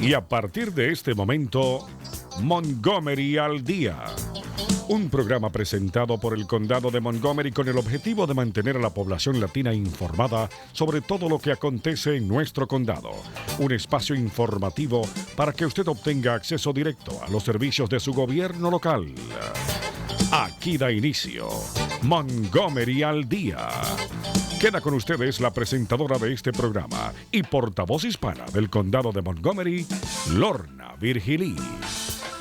Y a partir de este momento, Montgomery al Día. Un programa presentado por el Condado de Montgomery con el objetivo de mantener a la población latina informada sobre todo lo que acontece en nuestro condado. Un espacio informativo para que usted obtenga acceso directo a los servicios de su gobierno local. Aquí da inicio Montgomery al Día. Queda con ustedes la presentadora de este programa y portavoz hispana del Condado de Montgomery, Lorna Virgilí.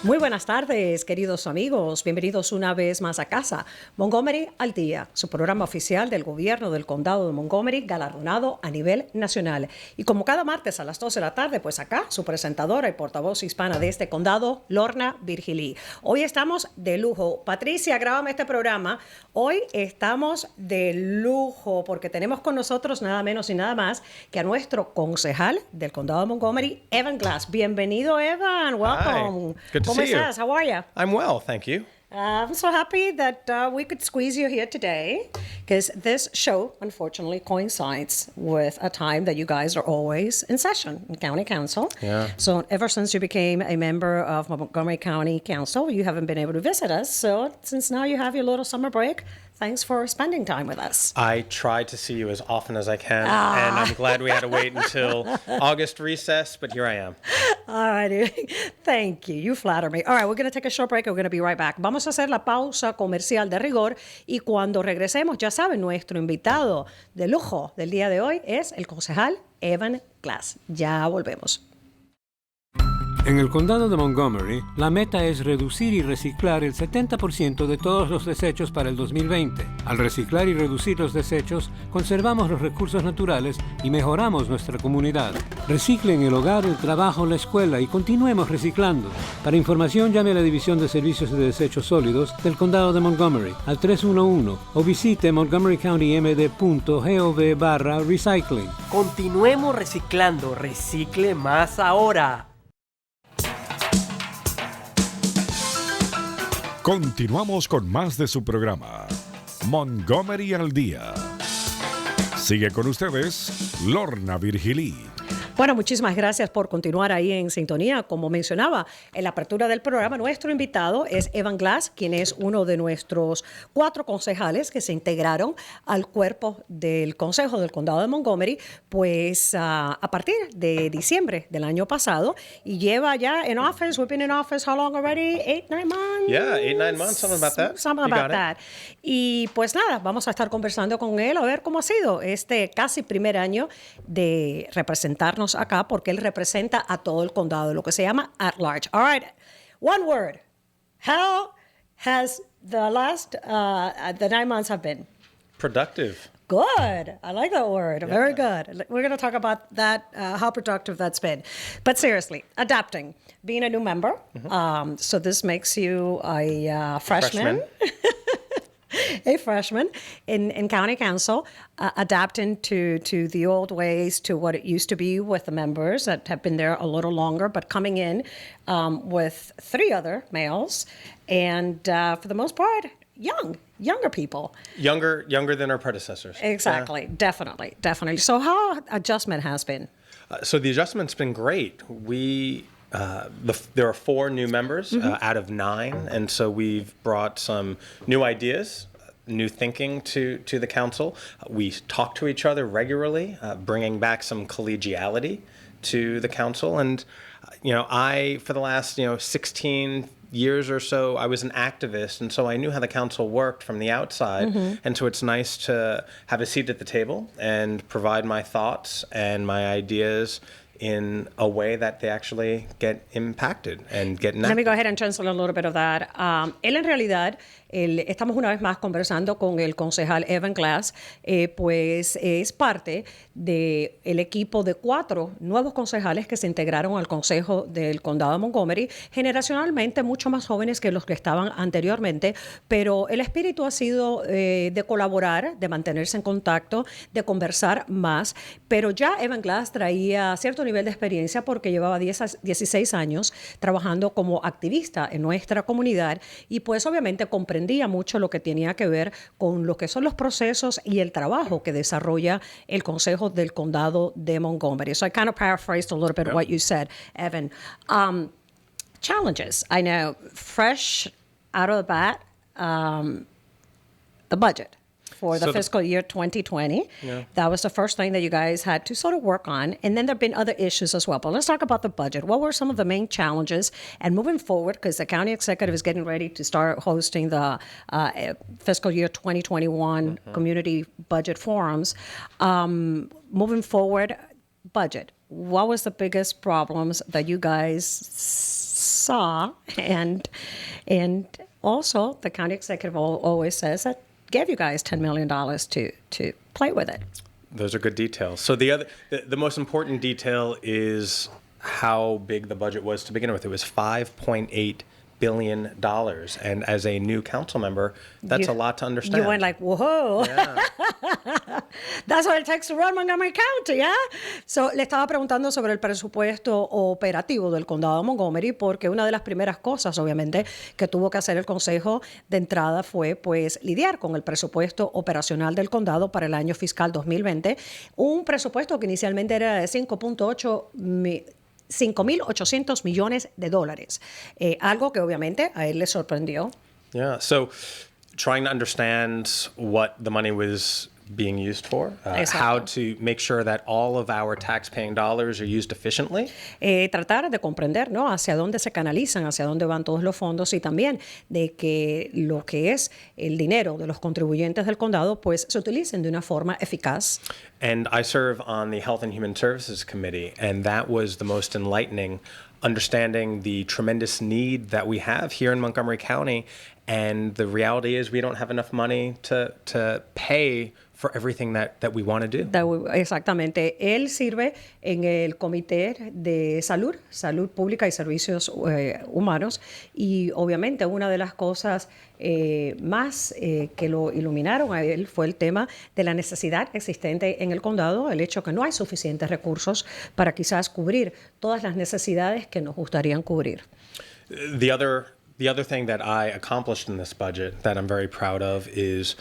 Muy buenas tardes, queridos amigos. Bienvenidos una vez más a casa. Montgomery al Día, su programa oficial del gobierno del condado de Montgomery, galardonado a nivel nacional. Y como cada martes a las 12 de la tarde, pues acá, su presentadora y portavoz hispana de este condado, Lorna Virgilí. Hoy estamos de lujo. Patricia, grábame este programa. Hoy estamos de lujo porque tenemos con nosotros nada menos y nada más que a nuestro concejal del condado de Montgomery, Evan Glass. Bienvenido, Evan. Welcome. Hi. Good to see you. How are you? I'm well, thank you. I'm so happy that we could squeeze you here today because this show, unfortunately, coincides with a time that you guys are always in session in County Council. Yeah. So ever since you became a member of Montgomery County Council, you haven't been able to visit us. So since now you have your little summer break, thanks for spending time with us. I try to see you as often as I can, and I'm glad we had to wait until August recess, but here I am. All righty. Thank you. You flatter me. All right, we're going to take a short break. We're going to be right back. Vamos a hacer la pausa comercial de rigor y cuando regresemos, ya saben, nuestro invitado de lujo del día de hoy es el concejal Evan Glass. Ya volvemos. En el condado de Montgomery, la meta es reducir y reciclar el 70% de todos los desechos para el 2020. Al reciclar y reducir los desechos, conservamos los recursos naturales y mejoramos nuestra comunidad. Recicle en el hogar, el trabajo, la escuela y continuemos reciclando. Para información, llame a la División de Servicios de Desechos Sólidos del condado de Montgomery al 311 o visite montgomerycountymd.gov/recycling. Continuemos reciclando. Recicle más ahora. Continuamos con más de su programa, Montgomery al Día. Sigue con ustedes, Lorna Virgilí. Bueno, muchísimas gracias por continuar ahí en sintonía. Como mencionaba en la apertura del programa, nuestro invitado es Evan Glass, quien es uno de nuestros 4 concejales que se integraron al cuerpo del Consejo del Condado de Montgomery, pues a partir de diciembre del año pasado, y lleva ya en office. We've been in office how long already? 8, 9 months? Yeah, 8, 9 months, something about that. Something about that. Y pues nada, vamos a estar conversando con él a ver cómo ha sido este casi primer año de representarnos acá, porque él representa a todo el condado, lo que se llama at large. All right, one word. How has the last the 9 months have been? Productive. Good. I like that word. Yeah. Very good. We're going to talk about that, how productive that's been. But seriously, adapting, being a new member. Mm-hmm. So this makes you a freshman. A freshman in county council, adapting to the old ways, to what it used to be with the members that have been there a little longer, but coming in with 3 other males, and for the most part, younger people. Younger than our predecessors. Exactly, yeah. Definitely. So how adjustment has been? So the adjustment's been great. There are 4 new members out of 9, and so we've brought some new ideas, new thinking to the council. We talk to each other regularly, bringing back some collegiality to the council. And, for the last, 16 years or so, I was an activist, and so I knew how the council worked from the outside. Mm-hmm. And so it's nice to have a seat at the table and provide my thoughts and my ideas in a way that they actually get impacted and get enacted. Let me go ahead and translate a little bit of that. Él en realidad estamos una vez más conversando con el concejal Evan Glass, pues es parte del equipo de 4 nuevos concejales que se integraron al Consejo del Condado de Montgomery, generacionalmente mucho más jóvenes que los que estaban anteriormente, pero el espíritu ha sido de colaborar, de mantenerse en contacto, de conversar más, pero ya Evan Glass traía cierto alto nivel de experiencia porque llevaba 16 años trabajando como activista en nuestra comunidad y pues obviamente comprendía mucho lo que tenía que ver con lo que son los procesos y el trabajo que desarrolla el Consejo del Condado de Montgomery. So I kind of paraphrased a little bit what you said, Evan. Challenges. I know, fresh out of the bat, the budget for the fiscal year 2020. Yeah. That was the first thing that you guys had to sort of work on. And then there have been other issues as well. But let's talk about the budget. What were some of the main challenges? And moving forward, because the county executive is getting ready to start hosting the fiscal year 2021 community budget forums. Moving forward, budget. What was the biggest problems that you guys saw? And also, the county executive always says that gave you guys $10 million to play with it. Those are good details. So the most important detail is how big the budget was to begin with. It was $5.8 billion. And as a new council member, that's a lot to understand. You went like, whoa. Yeah. That's what it takes to run Montgomery County, ¿eh? So, le estaba preguntando sobre el presupuesto operativo del condado de Montgomery porque una de las primeras cosas, obviamente, que tuvo que hacer el consejo de entrada fue, pues, lidiar con el presupuesto operacional del condado para el año fiscal 2020, un presupuesto que inicialmente era de 5.800 millones de dólares. Algo que obviamente a él le sorprendió. Yeah. So trying to understand what the money was being used for, how to make sure that all of our tax-paying dollars are used efficiently. Tratar de comprender, ¿no?, hacia dónde se canalizan, hacia dónde van todos los fondos y también de que lo que es el dinero de los contribuyentes del condado pues se utilicen de una forma eficaz. And I serve on the Health and Human Services Committee, and that was the most enlightening, understanding the tremendous need that we have here in Montgomery County. And the reality is we don't have enough money to pay for everything that we want to do. Exactamente. Él sirve en el Comité de Salud Pública y Servicios Humanos y obviamente una de las cosas más que lo iluminaron a él fue el tema de la necesidad existente en el condado, el hecho que no hay suficientes recursos para quizás cubrir todas las necesidades que nos gustarían cubrir. The other thing that I accomplished in this budget that I'm very proud of is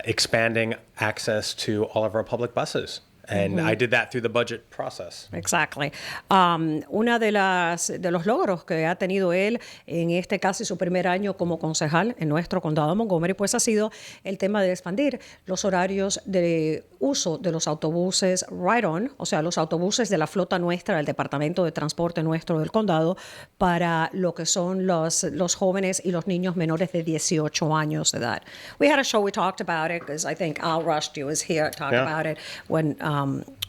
expanding access to all of our public buses. And I did that through the budget process. Exactly. Una de los logros que ha tenido él en este casi su primer año como concejal en nuestro condado de Montgomery, pues ha sido el tema de expandir los horarios de uso de los autobuses ride-on, o sea, los autobuses de la flota nuestra, del departamento de transporte nuestro del condado, para lo que son los jóvenes y los niños menores de 18 años de edad. We had a show, we talked about it, because I think Al Rushdie was here to talk about it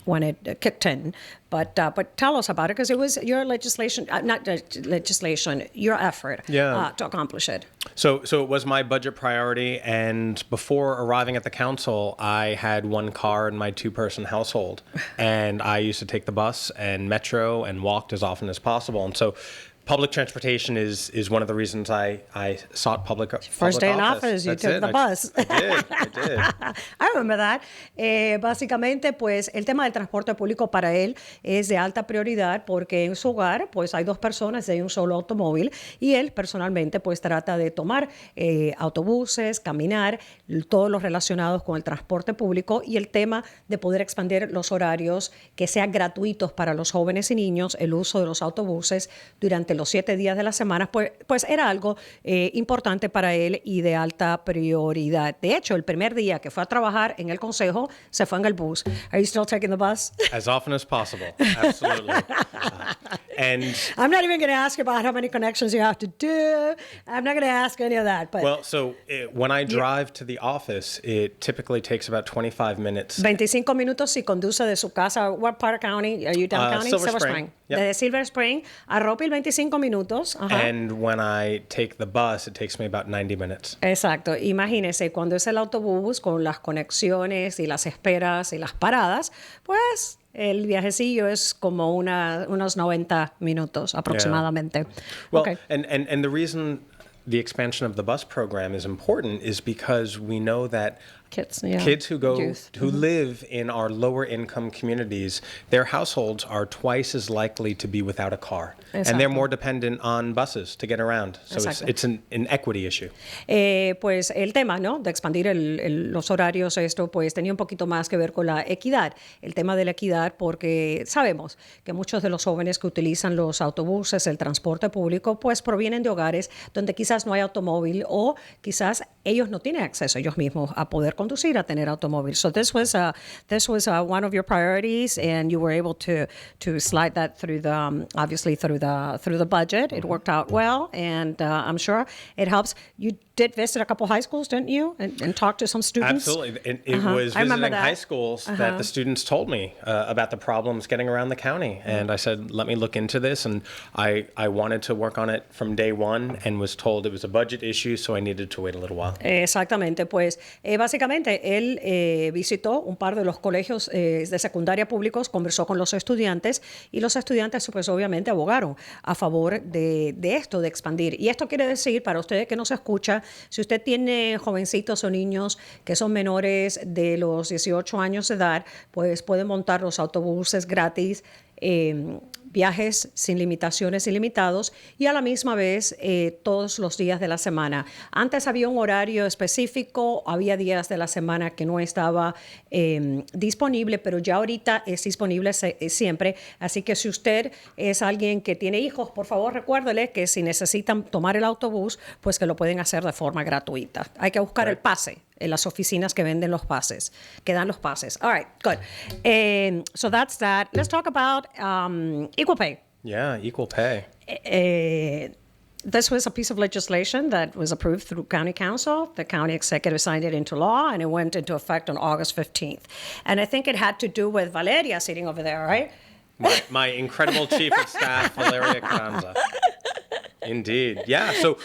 when it kicked in. But tell us about it, because it was your legislation, your effort to accomplish it. So it was my budget priority, and before arriving at the council, I had one car in my two-person household, and I used to take the bus and metro and walked as often as possible. And so public transportation is one of the reasons I sought public First day in office, you took the bus. I did. I remember that. Básicamente, pues, el tema del transporte público para él es de alta prioridad porque en su hogar, pues, hay dos personas y hay un solo automóvil y él personalmente, pues, trata de tomar autobuses, caminar, todos los relacionados con el transporte público y el tema de poder expandir los horarios que sean gratuitos para los jóvenes y niños, el uso de los autobuses durante los 7 días de la semana, pues era algo importante para él y de alta prioridad. De hecho, el primer día que fue a trabajar en el consejo, se fue en el bus. Are you still taking the bus? As often as possible, absolutely. And I'm not even going to ask about how many connections you have to do. I'm not going to ask any of that. But well, so when I drive to the office, it typically takes about 25 minutes. 25 minutos si conduce de su casa. What part of county? Are you down county? Silver Spring. Yep. De Silver Spring a Ropil, 25 minutos. And when I take the bus, it takes me about 90 minutes. Exacto. Imagínese, cuando es el autobús con las conexiones y las esperas y las paradas, pues el viajecillo es como unos 90 minutos aproximadamente. Yeah. Well, okay. and the reason the expansion of the bus program is important is because we know that Kids, yeah. Kids who Youth. live in our lower income communities, their households are twice as likely to be without a car. And they're Exacto. more dependent on buses to get around. So Exacto. it's an equity issue. Pues el tema, ¿no?, de expandir los horarios, esto pues tenía un poquito más que ver con la equidad, el tema de la equidad, porque sabemos que muchos de los jóvenes que utilizan los autobuses, el transporte público, pues provienen de hogares donde quizás no hay automóvil o quizás ellos no tienen acceso ellos mismos a poder conducir, a tener automóvil. So this was one of your priorities, and you were able to slide that through the obviously through the budget. It worked out well, and I'm sure it helps. You did visit a couple high schools, didn't you, and talk to some students? Absolutely. It was I remember visiting that. high schools that the students told me about the problems getting around the county. And I said, let me look into this. And I wanted to work on it from day one and was told it was a budget issue, so I needed to wait a little while. Exactamente, pues básicamente él visitó un par de los colegios de secundaria públicos, conversó con los estudiantes y los estudiantes pues obviamente abogaron a favor de esto, de expandir. Y esto quiere decir, para usted que nos escucha, si usted tiene jovencitos o niños que son menores de los 18 años de edad, pues pueden montar los autobuses gratis, viajes sin limitaciones ilimitados y a la misma vez todos los días de la semana. Antes había un horario específico, había días de la semana que no estaba disponible, pero ya ahorita es disponible siempre. Así que si usted es alguien que tiene hijos, por favor recuérdele que si necesitan tomar el autobús, pues que lo pueden hacer de forma gratuita. Hay que buscar el pase en las oficinas que venden los pases, que dan los pases. All right, good. So that's that. Let's talk about equal pay. Yeah, equal pay. This was a piece of legislation that was approved through County Council. The county executive signed it into law, and it went into effect on August 15th. And I think it had to do with Valeria sitting over there, right? My incredible chief of staff, Valeria Carranza. Indeed. Yeah. So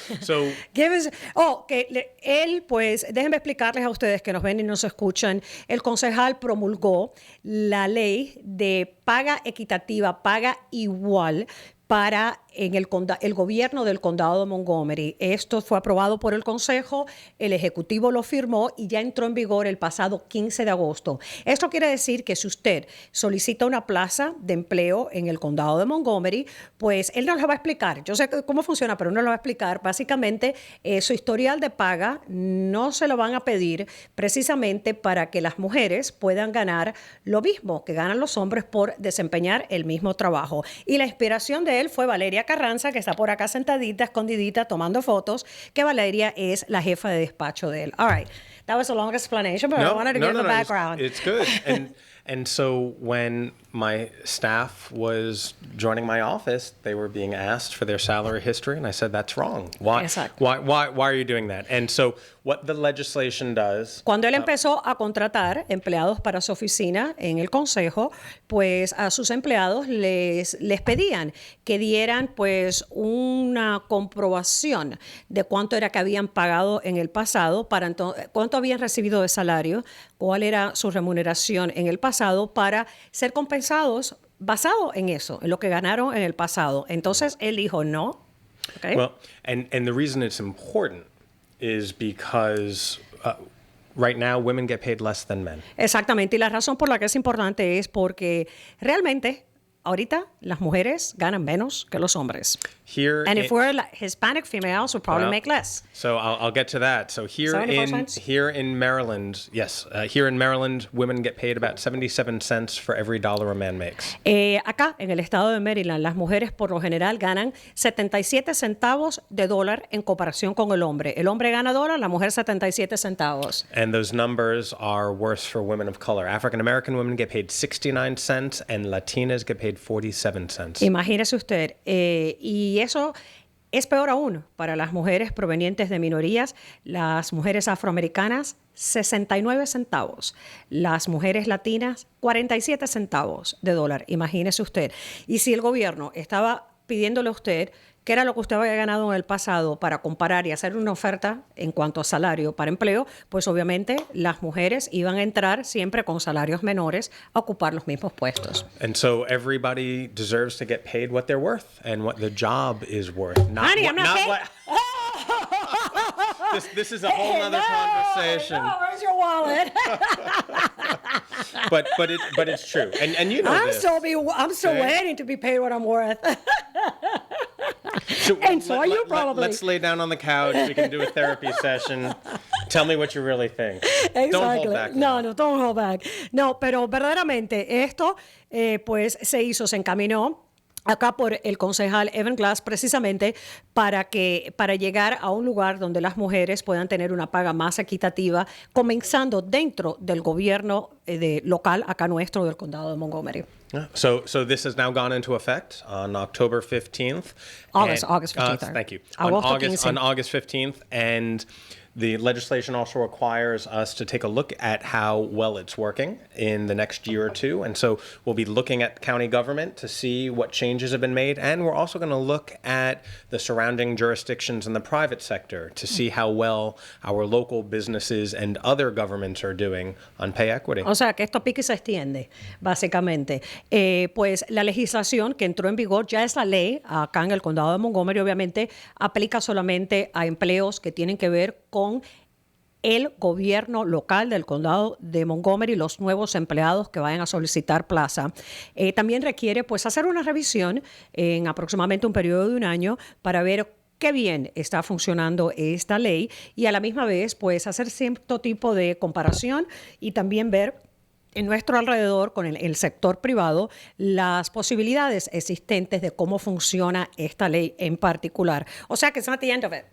Él, pues, déjenme explicarles a ustedes que nos ven y nos escuchan. El concejal promulgó la ley de paga equitativa, paga igual para el gobierno del condado de Montgomery. Esto fue aprobado por el Consejo, el Ejecutivo lo firmó y ya entró en vigor el pasado 15 de agosto. Esto quiere decir que si usted solicita una plaza de empleo en el condado de Montgomery, pues él nos lo va a explicar. Yo sé cómo funciona, pero no lo va a explicar. Básicamente, su historial de paga no se lo van a pedir precisamente para que las mujeres puedan ganar lo mismo que ganan los hombres por desempeñar el mismo trabajo. Y la inspiración de él fue Valeria Carranza, que está por acá sentadita, escondidita, tomando fotos, que Valeria es la jefa de despacho de él. All right. That was a long explanation, but I wanted to give the background. It's good. And so when my staff was joining my office, they were being asked for their salary history, and I said, that's wrong. Why are you doing that? And so what the legislation does... Cuando él empezó a contratar empleados para su oficina en el consejo, pues a sus empleados les pedían que dieran pues una comprobación de cuánto era que habían pagado en el pasado, para cuánto habían recibido de salario, cuál era su remuneración en el pasado para ser compensados basado en eso, en lo que ganaron en el pasado. Entonces él dijo no. Okay. Well, and the reason it's important is because right now women get paid less than men. Exactamente, y la razón por la que es importante es porque realmente ahorita las mujeres ganan menos que los hombres. And if we're Hispanic females, we'll probably make less. So I'll get to that. So here in Maryland, yes, here in Maryland, women get paid about 77 cents for every dollar a man makes. Acá, en el estado de Maryland, las mujeres por lo general ganan 77 centavos de dólar en comparación con el hombre. El hombre gana dólar, la mujer 77 centavos. And those numbers are worse for women of color. African American women get paid 69 cents and Latinas get paid 47 cents. Imagínese usted, y eso es peor aún para las mujeres provenientes de minorías. Las mujeres afroamericanas, 69 centavos. Las mujeres latinas, 47 centavos de dólar. Imagínese usted. Y si el gobierno estaba pidiéndole a usted qué era lo que usted había ganado en el pasado para comparar y hacer una oferta en cuanto a salario para empleo, pues obviamente las mujeres iban a entrar siempre con salarios menores a ocupar los mismos puestos. And so everybody deserves to get paid what they're worth and what the job is worth. Honey, I'm not paid. this is a whole other conversation. No, where's your wallet? but it's true, and you know this. I'm still waiting to be paid what I'm worth. So are you probably. Let's lay down on the couch. We can do a therapy session. Tell me what you really think. Exactly. Don't hold back. No, don't hold back. No, pero verdaderamente esto pues se encaminó acá por el concejal Evan Glass precisamente para llegar a un lugar donde las mujeres puedan tener una paga más equitativa, comenzando dentro del gobierno local acá nuestro del condado de Montgomery. So this has now gone into effect on October 15th. August 15th. Thank you. On August 15th, and the legislation also requires us to take a look at how well it's working in the next year or two. And so we'll be looking at county government to see what changes have been made. And we're also going to look at the surrounding jurisdictions in the private sector to see how well our local businesses and other governments are doing on pay equity. O sea, que esto pique y se extiende, básicamente. Pues la legislación que entró en vigor ya es la ley acá en el condado de Montgomery, obviamente, aplica solamente a empleos que tienen que ver con el gobierno local del condado de Montgomery, los nuevos empleados que vayan a solicitar plaza. También requiere pues hacer una revisión en aproximadamente un periodo de un año para ver qué bien está funcionando esta ley y a la misma vez pues hacer cierto tipo de comparación y también ver en nuestro alrededor con el sector privado las posibilidades existentes de cómo funciona esta ley en particular. O sea que it's not the end of it.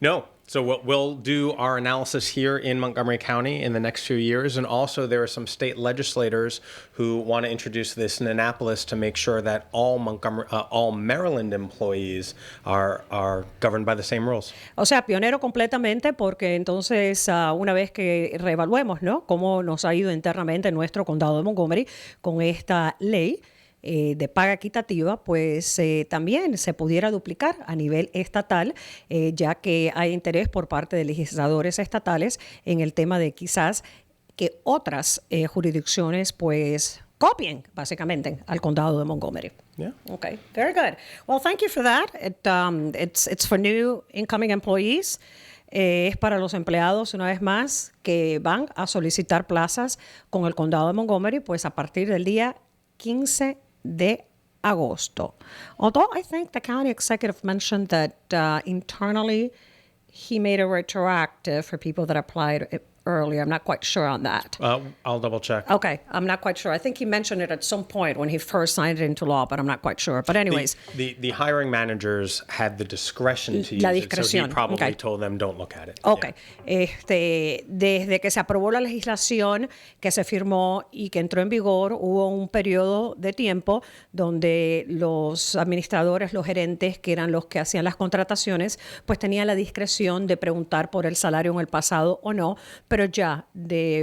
No. So we'll do our analysis here in Montgomery County in the next few years. And also there are some state legislators who want to introduce this in Annapolis to make sure that all Maryland employees are governed by the same rules. O sea, pionero completamente porque entonces una vez que reevaluemos, ¿no?, cómo nos ha ido internamente en nuestro condado de Montgomery con esta ley de paga equitativa, pues también se pudiera duplicar a nivel estatal, ya que hay interés por parte de legisladores estatales en el tema de quizás que otras jurisdicciones pues copien básicamente al condado de Montgomery. Yeah. Okay, very good. Well, thank you for that. It's for new incoming employees. Es para los empleados, una vez más, que van a solicitar plazas con el condado de Montgomery, pues a partir del día 15 de agosto. Although I think the county executive mentioned that internally he made a retroactive for people that applied earlier. I'm not quite sure on that. I'll double check. Okay, I'm not quite sure. I think he mentioned it at some point when he first signed it into law, but I'm not quite sure. But anyways. The hiring managers had the discretion to use it, so he probably told them don't look at it. Okay. Yeah. Desde que se aprobó la legislación que se firmó y que entró en vigor, hubo un periodo de tiempo donde los administradores, los gerentes, que eran los que hacían las contrataciones, pues tenían la discreción de preguntar por el salario en el pasado o no, pero ya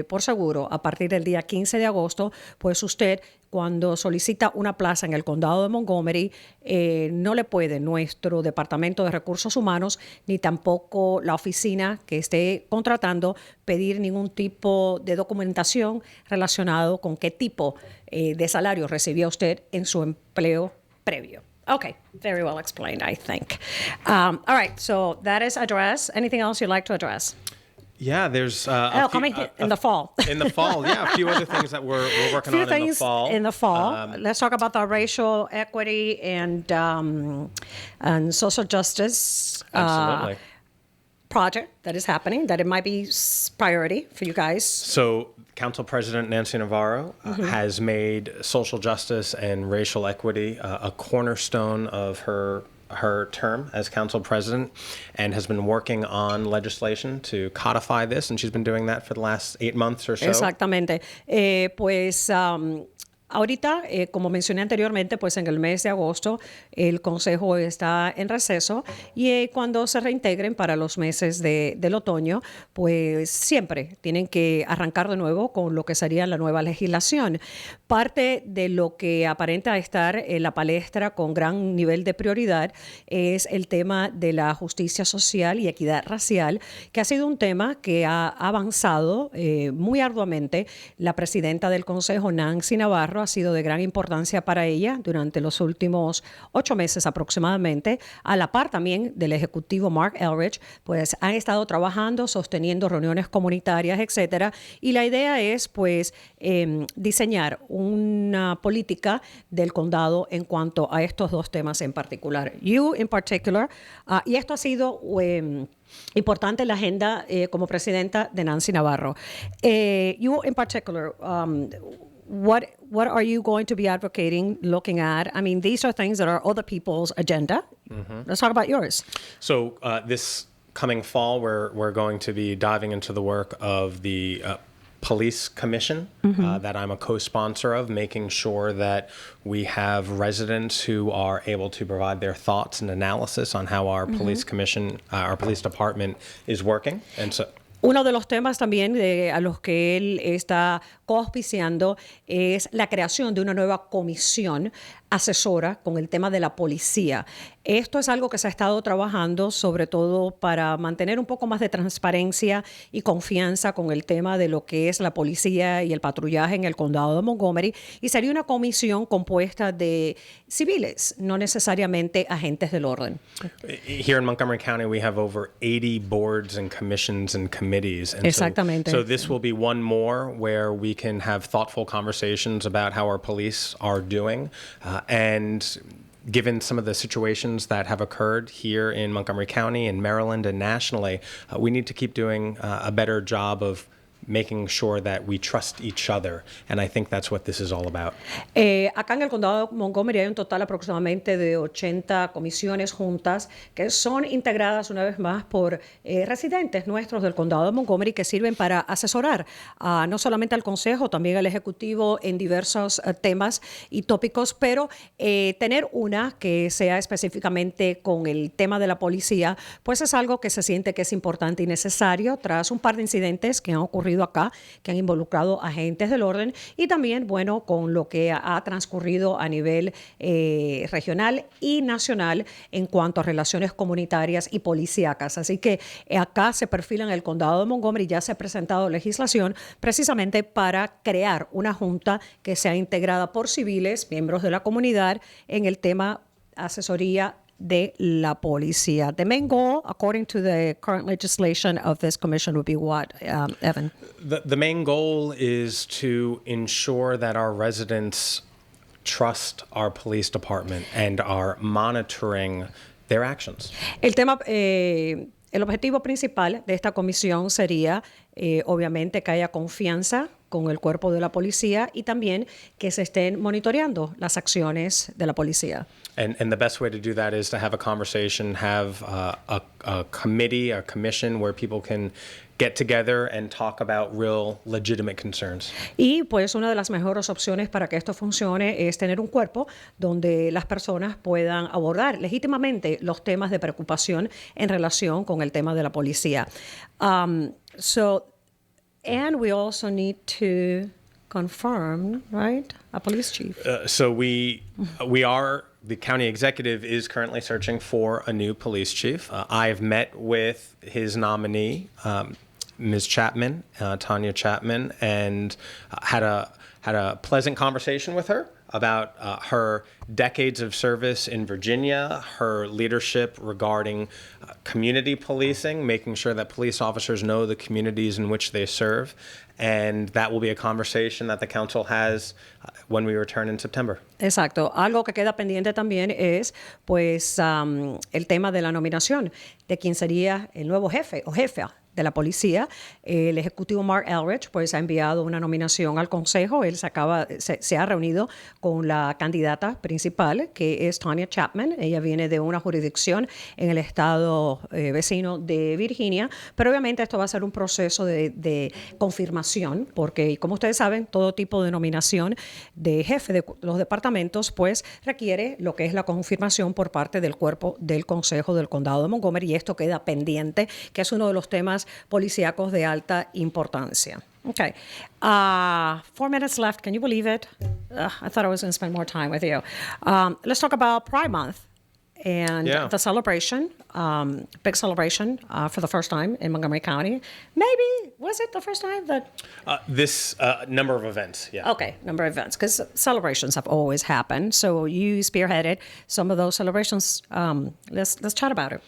por seguro, a partir del día 15 de agosto, pues usted, cuando solicita una plaza en el condado de Montgomery, no le puede nuestro Departamento de Recursos Humanos ni tampoco la oficina que esté contratando pedir ningún tipo de documentación relacionado con qué tipo de salario recibía usted en su empleo previo. Okay, very well explained, I think. All right, so that is address. Anything else you'd like to address? Yeah, there's coming in the fall. In the fall, yeah, a few other things that we're working on in the fall. In the fall, let's talk about the racial equity and social justice project that is happening. That it might be priority for you guys. So, Council President Nancy Navarro has made social justice and racial equity a cornerstone of her term as council president, and has been working on legislation to codify this, and she's been doing that for the last 8 months or so. Exactamente. Ahorita, como mencioné anteriormente, pues en el mes de agosto el Consejo está en receso y cuando se reintegren para los meses del otoño, pues siempre tienen que arrancar de nuevo con lo que sería la nueva legislación. Parte de lo que aparenta estar en la palestra con gran nivel de prioridad es el tema de la justicia social y equidad racial, que ha sido un tema que ha avanzado muy arduamente la presidenta del Consejo, Nancy Navarro, ha sido de gran importancia para ella durante los últimos 8 meses aproximadamente. A la par también del ejecutivo Mark Elrich, pues han estado trabajando, sosteniendo reuniones comunitarias, etcétera. Y la idea es, pues, diseñar una política del condado en cuanto a estos dos temas en particular. You in particular, y esto ha sido importante en la agenda como presidenta de Nancy Navarro. You in particular, what are you going to be advocating, looking at? I mean, these are things that are other people's agenda. Let's talk about yours. So this coming fall, we're going to be diving into the work of the Police Commission that I'm a co-sponsor of, making sure that we have residents who are able to provide their thoughts and analysis on how our police commission, our police department is working. And so Uno de los temas también a los que él está coauspiciando es la creación de una nueva comisión asesora con el tema de la policía. Esto es algo que se ha estado trabajando sobre todo para mantener un poco más de transparencia y confianza con el tema de lo que es la policía y el patrullaje en el condado de Montgomery, y sería una comisión compuesta de civiles, no necesariamente agentes del orden. Here in Montgomery County, we have over 80 boards and commissions and committees. And Exactamente. So this will be one more where we can have thoughtful conversations about how our police are doing. And given some of the situations that have occurred here in Montgomery County, in Maryland, and nationally, we need to keep doing a better job of making sure that we trust each other. And I think that's what this is all about. Acá en el condado de Montgomery hay un total aproximadamente de 80 comisiones juntas que son integradas una vez más por residentes nuestros del condado de Montgomery que sirven para asesorar no solamente al consejo, también al ejecutivo en diversos temas y tópicos, pero tener una que sea específicamente con el tema de la policía, pues es algo que se siente que es importante y necesario tras un par de incidentes que han ocurrido acá, que han involucrado agentes del orden, y también, bueno, con lo que ha transcurrido a nivel regional y nacional en cuanto a relaciones comunitarias y policíacas. Así que acá se perfila en el condado de Montgomery, ya se ha presentado legislación precisamente para crear una junta que sea integrada por civiles, miembros de la comunidad, en el tema asesoría de la policía. The main goal, according to the current legislation of this commission, would be what, Evan? The main goal is to ensure that our residents trust our police department and are monitoring their actions. El tema, el objetivo principal de esta comisión sería, obviamente, que haya confianza con el cuerpo de la policía y también que se estén monitoreando las acciones de la policía. And the best way to do that is to have a conversation, have a committee, a commission where people can get together and talk about real legitimate concerns. Y pues una de las mejores opciones para que esto funcione es tener un cuerpo donde las personas puedan abordar legítimamente los temas de preocupación en relación con el tema de la policía. And we also need to confirm, right, a police chief. So we are, the county executive is currently searching for a new police chief. I've met with his nominee, Ms. Chapman, Tanya Chapman, and had a pleasant conversation with her about her decades of service in Virginia, her leadership regarding community policing, making sure that police officers know the communities in which they serve. And that will be a conversation that the council has when we return in September. Exacto. Algo que queda pendiente también es, pues, el tema de la nominación de quién sería el nuevo jefe o jefa de la policía. El ejecutivo Mark Elrich pues ha enviado una nominación al consejo. Él se ha reunido con la candidata principal, que es Tanya Chapman. Ella viene de una jurisdicción en el estado vecino de Virginia, pero obviamente esto va a ser un proceso de confirmación, porque como ustedes saben, todo tipo de nominación de jefe de los departamentos pues requiere lo que es la confirmación por parte del cuerpo del consejo del condado de Montgomery, y esto queda pendiente, que es uno de los temas policíacos de alta importancia. Okay. 4 minutes left. Can you believe it? I thought I was going to spend more time with you. Let's talk about Pride Month. and Yeah. the celebration, big celebration for the first time in Montgomery County. Maybe, was it the first time that? This number of events, yeah. Okay, number of events, because celebrations have always happened. So you spearheaded some of those celebrations. Let's chat about it.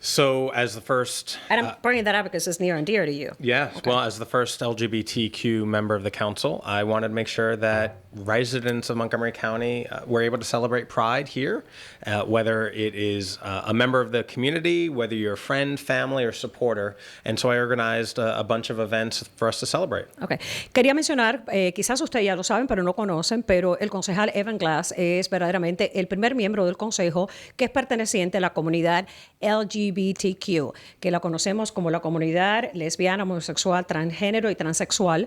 So as the first... And I'm bringing that up because it's near and dear to you. Yeah, well, as the first LGBTQ member of the council, I wanted to make sure that residents of Montgomery County were able to celebrate Pride here, whether it is a member of the community, whether you're a friend, family, or supporter. And so I organized a bunch of events for us to celebrate. Okay. Quería mencionar, quizás ustedes ya lo saben, pero no conocen, pero el concejal Evan Glass es verdaderamente el primer miembro del consejo que es perteneciente a la comunidad LGBTQ, que la conocemos como la comunidad lesbiana, homosexual, transgénero y transexual.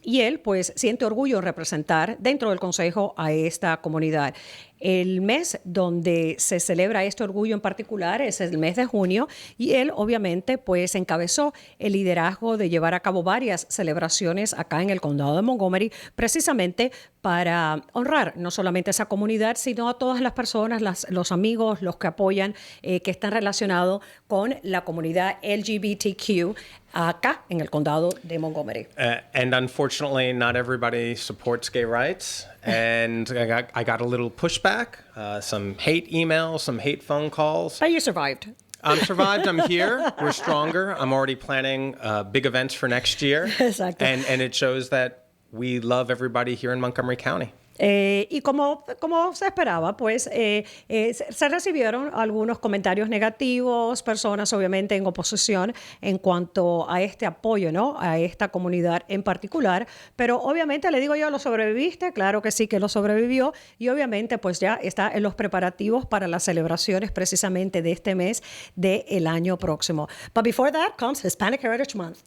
Y él, pues, siente orgullo en representar dentro del consejo a esta comunidad. El mes donde se celebra este orgullo en particular es el mes de junio y él, obviamente, pues, encabezó el liderazgo de llevar a cabo varias celebraciones acá en el condado de Montgomery, precisamente para honrar no solamente a esa comunidad, sino a todas las personas, los amigos, los que apoyan, que están relacionados con la comunidad LGBTQ acá en el condado de Montgomery. And unfortunately, not everybody supports gay rights. And I got a little pushback, some hate emails, some hate phone calls. But you survived. I'm survived. I'm here. We're stronger. I'm already planning big events for next year. Exacto. And it shows that we love everybody here in Montgomery County. Y como se esperaba, pues se recibieron algunos comentarios negativos, personas obviamente en oposición en cuanto a este apoyo, ¿no? A esta comunidad en particular, pero obviamente le digo yo, ¿lo sobreviviste? Claro que sí que lo sobrevivió y obviamente pues ya está en los preparativos para las celebraciones precisamente de este mes del año próximo. But before that comes Hispanic Heritage Month.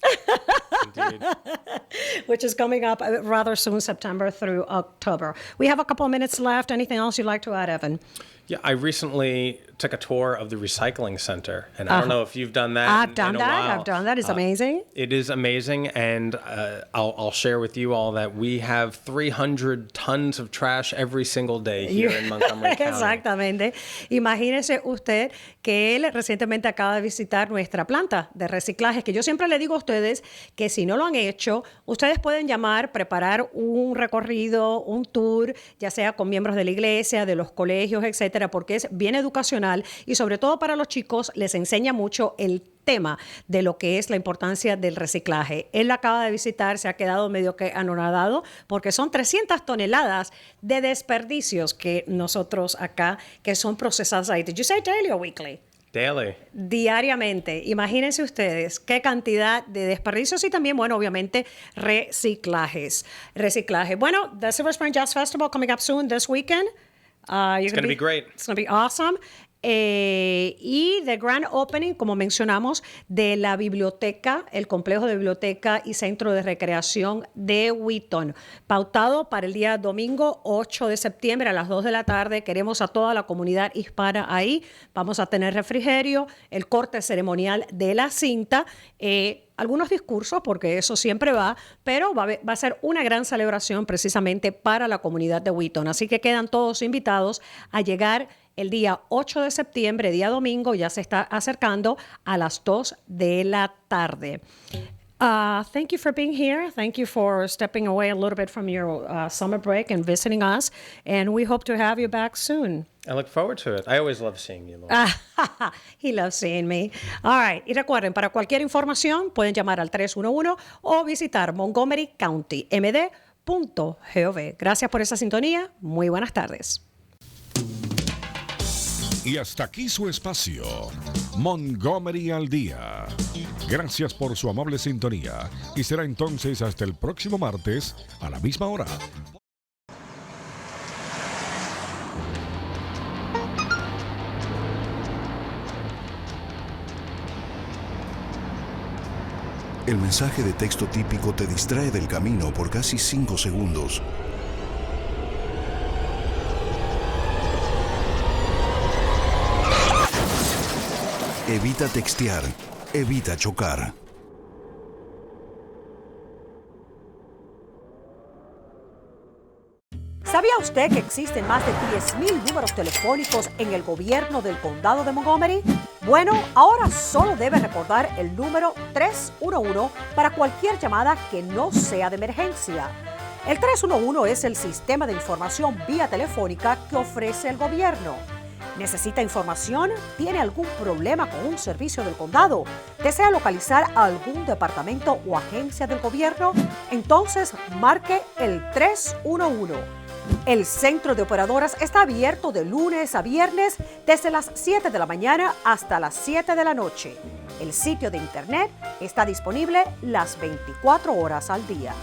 Indeed. Which is coming up rather soon, September through October. We have a couple of minutes left. Anything else you'd like to add, Evan? Yeah, I recently took a tour of the recycling center, and I don't know if you've done that. I've done that. It's amazing. It is amazing, and I'll share with you all that we have 300 tons of trash every single day here in Montgomery County. Exactamente. Imagínese usted que él recientemente acaba de visitar nuestra planta de reciclaje, que yo siempre le digo a ustedes que si no lo han hecho, ustedes pueden llamar, preparar un recorrido, un tour, ya sea con miembros de la iglesia, de los colegios, etcétera, porque es bien educacional y sobre todo para los chicos les enseña mucho el tema de lo que es la importancia del reciclaje. Él acaba de visitar, se ha quedado medio que anonadado porque son 300 toneladas de desperdicios que nosotros acá, que son procesados ahí. Did you say daily or weekly? Daily. Diariamente. Imagínense ustedes qué cantidad de desperdicios y también, bueno, obviamente, reciclaje. Bueno, the Silver Spring Jazz Festival coming up soon this weekend. It's going to be great. It's going to be awesome. Y the grand opening, como mencionamos, de la biblioteca, el complejo de biblioteca y centro de recreación de Wheaton, pautado para el día domingo 8 de septiembre a las 2 de la tarde. Queremos a toda la comunidad hispana ahí. Vamos a tener refrigerio, el corte ceremonial de la cinta, algunos discursos, porque eso siempre va, pero va a ser una gran celebración precisamente para la comunidad de Wheaton. Así que quedan todos invitados a llegar el día 8 de septiembre, día domingo, ya se está acercando a las 2 de la tarde. Thank you for being here. Thank you for stepping away a little bit from your summer break and visiting us. And we hope to have you back soon. I look forward to it. I always love seeing you, Laura. He loves seeing me. All right. Y recuerden, para cualquier información pueden llamar al 311 o visitar montgomerycountymd.gov. Gracias por esa sintonía. Muy buenas tardes. Y hasta aquí su espacio, Montgomery al Día. Gracias por su amable sintonía y será entonces hasta el próximo martes a la misma hora. El mensaje de texto típico te distrae del camino por casi 5 segundos. Evita textear. Evita chocar. ¿Sabía usted que existen más de 10,000 números telefónicos en el gobierno del condado de Montgomery? Bueno, ahora solo debe recordar el número 311 para cualquier llamada que no sea de emergencia. El 311 es el sistema de información vía telefónica que ofrece el gobierno. ¿Necesita información? ¿Tiene algún problema con un servicio del condado? ¿Desea localizar a algún departamento o agencia del gobierno? Entonces, marque el 311. El centro de operadoras está abierto de lunes a viernes desde las 7 de la mañana hasta las 7 de la noche. El sitio de internet está disponible las 24 horas al día.